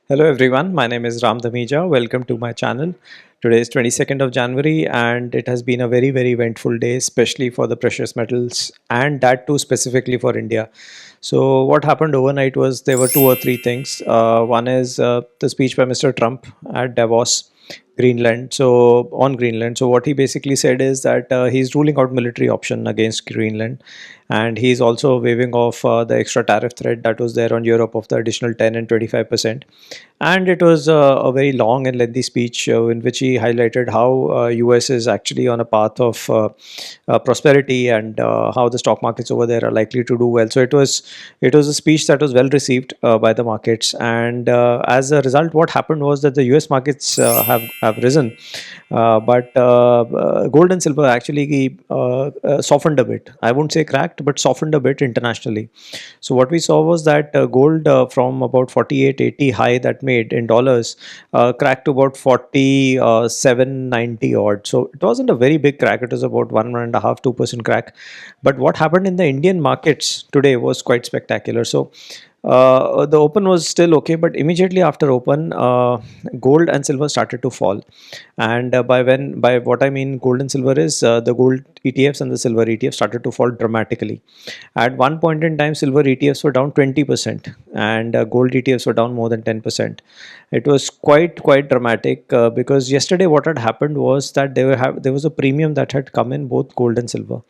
Hello everyone, my name is Ram Dhamija. Welcome to my channel. Today is 22nd of January and it has been a very eventful day, especially for the precious metals and that too specifically for India. So what happened overnight was there were two or three things. One is the speech by Mr. Trump at Davos, Greenland. So on Greenland, so what he basically said is that he's ruling out military option against Greenland, and he's also waiving off the extra tariff threat that was there on Europe of the additional 10 and 25%. And it was a very long and lengthy speech in which he highlighted how US is actually on a path of prosperity, and how the stock markets over there are likely to do well. So it was a speech that was well received by the markets, and as a result, what happened was that the US markets have risen, but gold and silver actually softened a bit. I won't say cracked, but softened a bit internationally. So what we saw was that gold from about 48.80 high that made in dollars cracked to about 47.90 odd. So it wasn't a very big crack. It was about 1.5-2% crack. But what happened in the Indian markets today was quite spectacular. So the open was still okay, but immediately after open, gold and silver started to fall. And by what I mean gold and silver is the gold ETFs and the silver ETFs started to fall dramatically. At one point in time, silver ETFs were down 20% and gold ETFs were down more than 10%. It was quite dramatic because yesterday what had happened was that there was a premium that had come in both gold and silver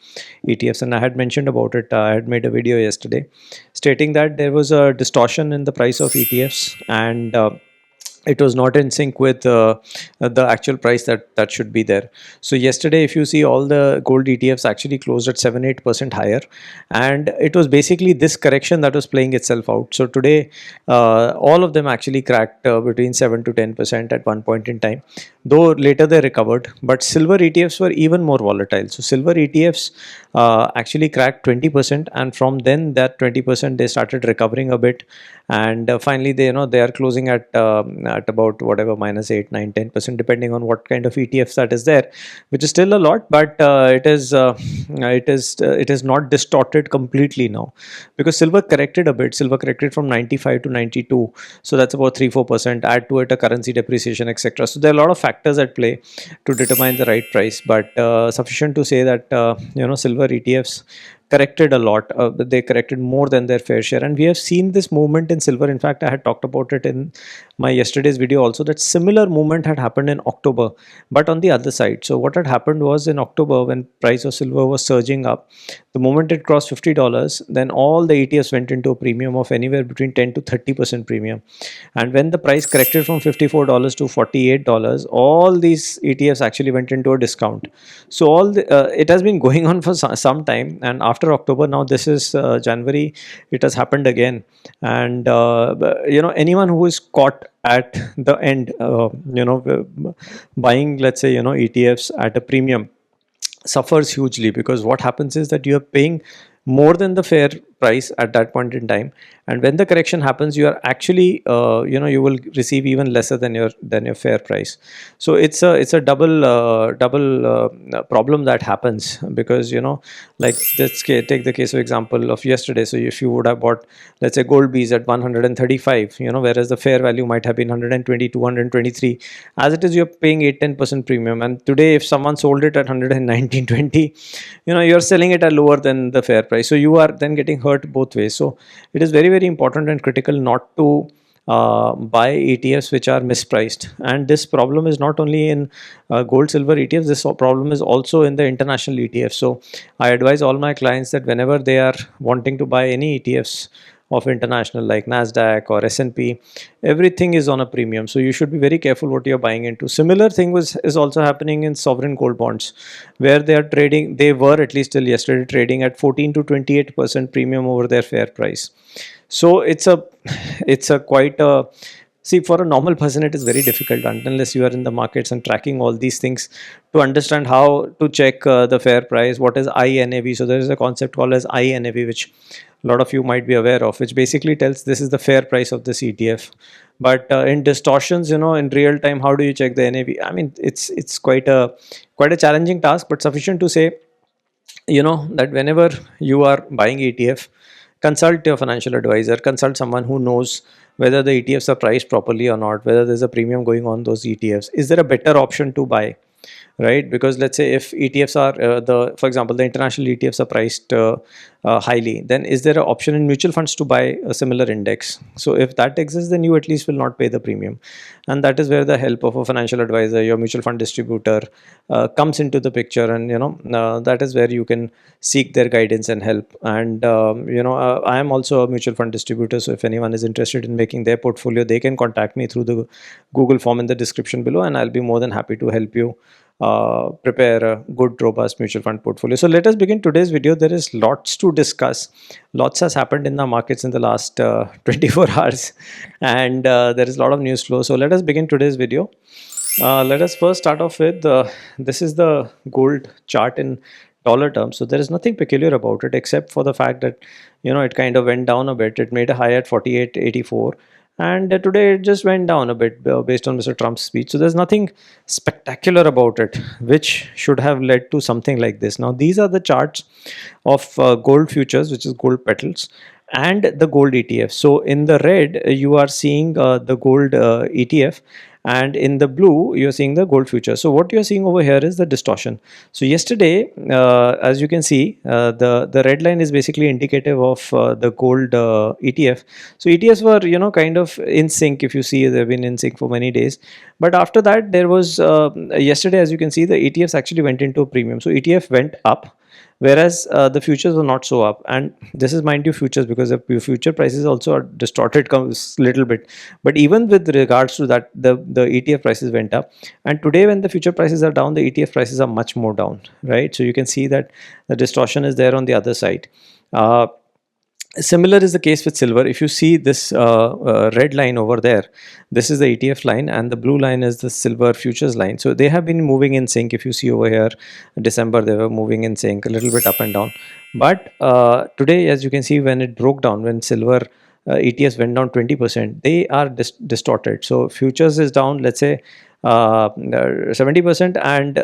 ETFs, and I had mentioned about it. I had made a video yesterday stating that there was a distortion in the price of ETFs, and it was not in sync with the actual price that should be there. So yesterday, if you see, all the gold ETFs actually closed at 7-8% higher, and it was basically this correction that was playing itself out. So today, all of them actually cracked between 7 to 10% at one point in time, though later they recovered. But silver ETFs were even more volatile. So silver ETFs actually cracked 20%, and from then that 20% they started recovering a bit, and finally they are closing at about whatever -8, 9, 10%, depending on what kind of ETFs that is there, which is still a lot, but it is not distorted completely now, because silver corrected a bit. Silver corrected from 95 to 92, so that's about 3-4%. Add to it a currency depreciation, etc. So there are a lot of factors at play to determine the right price, but sufficient to say that silver ETFs corrected a lot. They corrected more than their fair share, and we have seen this movement in silver. In fact, I had talked about it in my yesterday's video also, that similar movement had happened in October, but on the other side. So what had happened was, in October, when price of silver was surging up, the moment it crossed $50, then all the ETFs went into a premium of anywhere between 10 to 30% premium. And when the price corrected from $54 to $48, all these ETFs actually went into a discount. So it has been going on for some time, and after October, now this is January, it has happened again. And anyone who is caught at the end, buying, let's say, ETFs at a premium, suffers hugely, because what happens is that you are paying more than the fair price at that point in time, and when the correction happens, you are actually you will receive even lesser than your fair price. So it's a double problem that happens, because like, let's take the case of example of yesterday. So if you would have bought, let's say, gold bees at 135, whereas the fair value might have been 120, 223, as it is, you're paying 8-10% premium, and today if someone sold it at 119, 20, you're selling it at lower than the fair price, so you are then getting hurt both ways. So it is very important and critical not to buy ETFs which are mispriced. And this problem is not only in gold silver ETFs, this problem is also in the international ETFs. So I advise all my clients that whenever they are wanting to buy any ETFs of international, like Nasdaq or S&P, everything is on a premium, so you should be very careful what you're buying into. Similar thing is also happening in sovereign gold bonds, where they were, at least till yesterday, trading at 14 to 28% premium over their fair price. So it's a quite a see, for a normal person, it is very difficult, unless you are in the markets and tracking all these things, to understand how to check the fair price. What is iNAV? So there is a concept called as iNAV, which a lot of you might be aware of, which basically tells this is the fair price of this ETF. But in distortions, in real time, how do you check the NAV? I mean, it's quite a challenging task, but sufficient to say, that whenever you are buying ETF, consult your financial advisor, consult someone who knows whether the ETFs are priced properly or not, whether there's a premium going on those ETFs. Is there a better option to buy? Right, because let's say if ETFs are for example, the international ETFs are priced highly, then is there an option in mutual funds to buy a similar index? So if that exists, then you at least will not pay the premium, and that is where the help of a financial advisor, your mutual fund distributor, comes into the picture. And that is where you can seek their guidance and help. And I am also a mutual fund distributor, so if anyone is interested in making their portfolio, they can contact me through the Google form in the description below, and I'll be more than happy to help you prepare a good robust mutual fund portfolio. So let us begin today's video. There is lots to discuss. Lots has happened in the markets in the last 24 hours, and there is a lot of news flow. So let us begin today's video. Let us first start off with this is the gold chart in dollar terms. So there is nothing peculiar about it except for the fact that it kind of went down a bit. It made a high at 48.84, and today it just went down a bit based on Mr. Trump's speech. So there's nothing spectacular about it which should have led to something like this. Now these are the charts of gold futures, which is gold petals, and the gold ETF. So in the red you are seeing the gold ETF, and in the blue you're seeing the gold future. So what you're seeing over here is the distortion. So yesterday, as you can see, the red line is basically indicative of the gold ETF. So ETFs were kind of in sync. If you see, they've been in sync for many days, but after that there was yesterday, as you can see, the ETFs actually went into a premium. So ETF went up, whereas the futures were not so up. And this is, mind you, futures, because the future prices also are distorted a little bit. But even with regards to that, the ETF prices went up, and today when the future prices are down, the ETF prices are much more down, right? So you can see that the distortion is there on the other side. Similar is the case with silver. If you see this red line over there, this is the ETF line, and the blue line is the silver futures line. So they have been moving in sync. If you see over here, December, they were moving in sync, a little bit up and down. But today, as you can see, when it broke down, when silver ETFs went down 20%, they are distorted. So futures is down, let's say 70%, and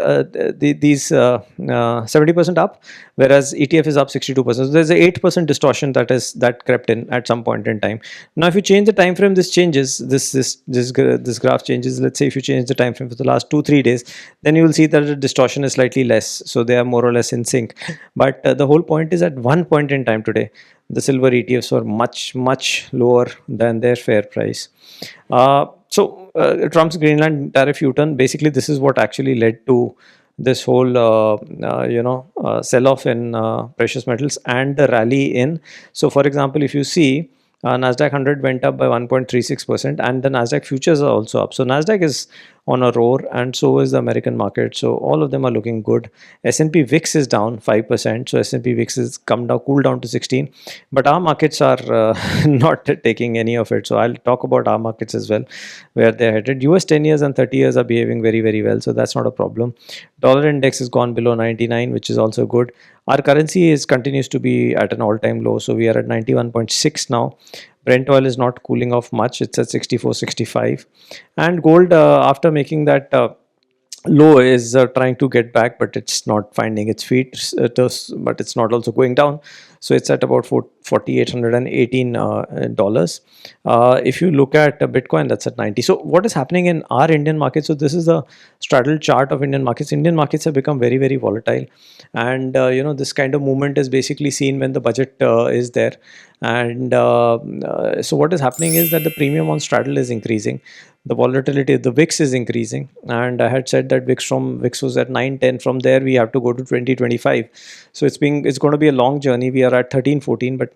these 70% up, whereas ETF is up 62%. So there's a 8% distortion that crept in at some point in time. Now if you change the time frame, this changes. This graph changes. Let's say if you change the time frame for the last 2-3 days, then you will see that the distortion is slightly less. So they are more or less in sync. But the whole point is, at one point in time today, the silver ETFs were much lower than their fair price. Trump's Greenland tariff U-turn, basically this is what actually led to this whole sell-off in precious metals and the rally in. So for example, if you see, Nasdaq 100 went up by 1.36%, and the Nasdaq futures are also up. So Nasdaq is on a roar, and so is the American market. So all of them are looking good. S&P VIX is down 5%. So S&P VIX is cooled down to 16. But our markets are not taking any of it. So I'll talk about our markets as well, where they're headed. US 10 years and 30 years are behaving very well. So that's not a problem. Dollar index has gone below 99, which is also good. Our currency continues to be at an all-time low. So we are at 91.6 now. Brent oil is not cooling off much. It's at 64.65. And gold, after making that low, is trying to get back, but it's not finding its feet. But it's not also going down. So it's at about $4,818. If you look at Bitcoin, that's at 90. So what is happening in our Indian market? So this is the straddle chart of Indian markets. Indian markets have become very volatile, and this kind of movement is basically seen when the budget is there. And so what is happening is that the premium on straddle is increasing. The volatility, the VIX is increasing, and I had said that VIX was at 9-10. From there we have to go to 20-25. So it's going to be a long journey. We are at 13-14, but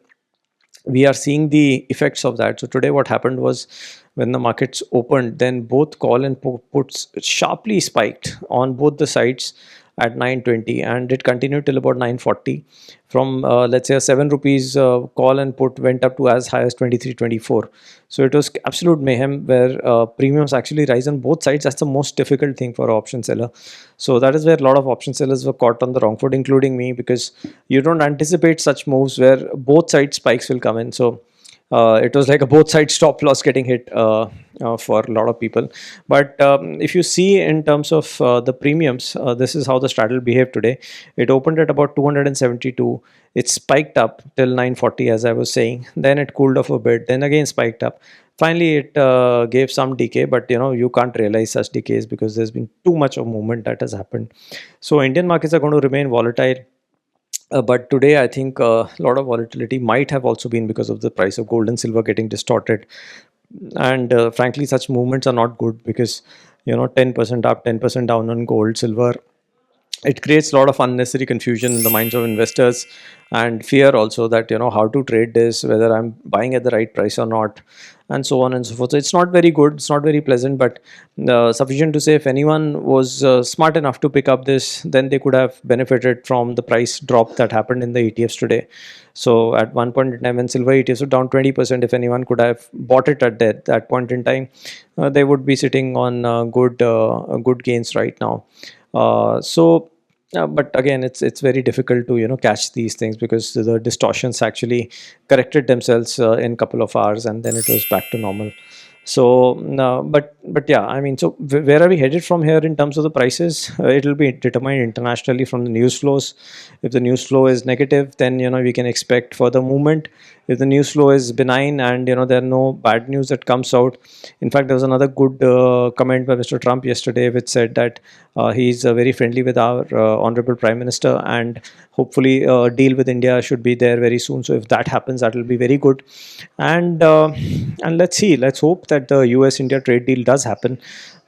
we are seeing the effects of that. So today what happened was, when the markets opened, then both call and puts sharply spiked on both the sides at 920, and it continued till about 940. From let's say a 7 rupees call and put went up to as high as 23-24. So it was absolute mayhem, where premiums actually rise on both sides. That's the most difficult thing for an option seller. So that is where a lot of option sellers were caught on the wrong foot, including me, because you don't anticipate such moves where both sides spikes will come in. So It was like a both side stop loss getting hit for a lot of people. But if you see in terms of the premiums, this is how the straddle behaved today. It opened at about 272. It spiked up till 940, as I was saying. Then it cooled off a bit. Then again spiked up. Finally, it gave some decay, but you can't realize such decays because there's been too much of movement that has happened. So Indian markets are going to remain volatile. But today, I think a lot of volatility might have also been because of the price of gold and silver getting distorted. And frankly, such movements are not good because 10% up, 10% down on gold, silver, it creates a lot of unnecessary confusion in the minds of investors, and fear also that how to trade this, whether I'm buying at the right price or not, and so on and so forth. So it's not very good, it's not very pleasant, but sufficient to say, if anyone was smart enough to pick up this, then they could have benefited from the price drop that happened in the ETFs today. So at one point in time when silver ETFs were down 20%, if anyone could have bought it at that point in time, they would be sitting on good gains right now. But again, it's very difficult to catch these things because the distortions actually corrected themselves in a couple of hours, and then it was back to normal. So but yeah, I mean, so where are we headed from here in terms of the prices? It will be determined internationally from the news flows. If the news flow is negative, then we can expect further movement. If the news flow is benign and there are no bad news that comes out. In fact, there was another good comment by Mr. Trump yesterday which said that he's very friendly with our honorable prime minister, and hopefully deal with India should be there very soon. So if that happens, that will be very good. And let's see, let's hope that the US India trade deal does happen,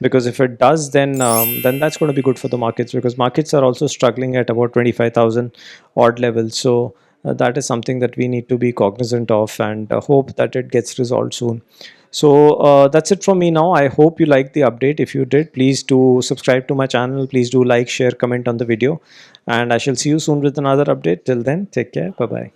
because if it does, then that's going to be good for the markets, because markets are also struggling at about 25,000 odd levels. So that is something that we need to be cognizant of, and hope that it gets resolved soon. So that's it from me now. I hope you liked the update. If you did, please do subscribe to my channel. Please do like, share, comment on the video, and I shall see you soon with another update. Till then, take care. Bye bye.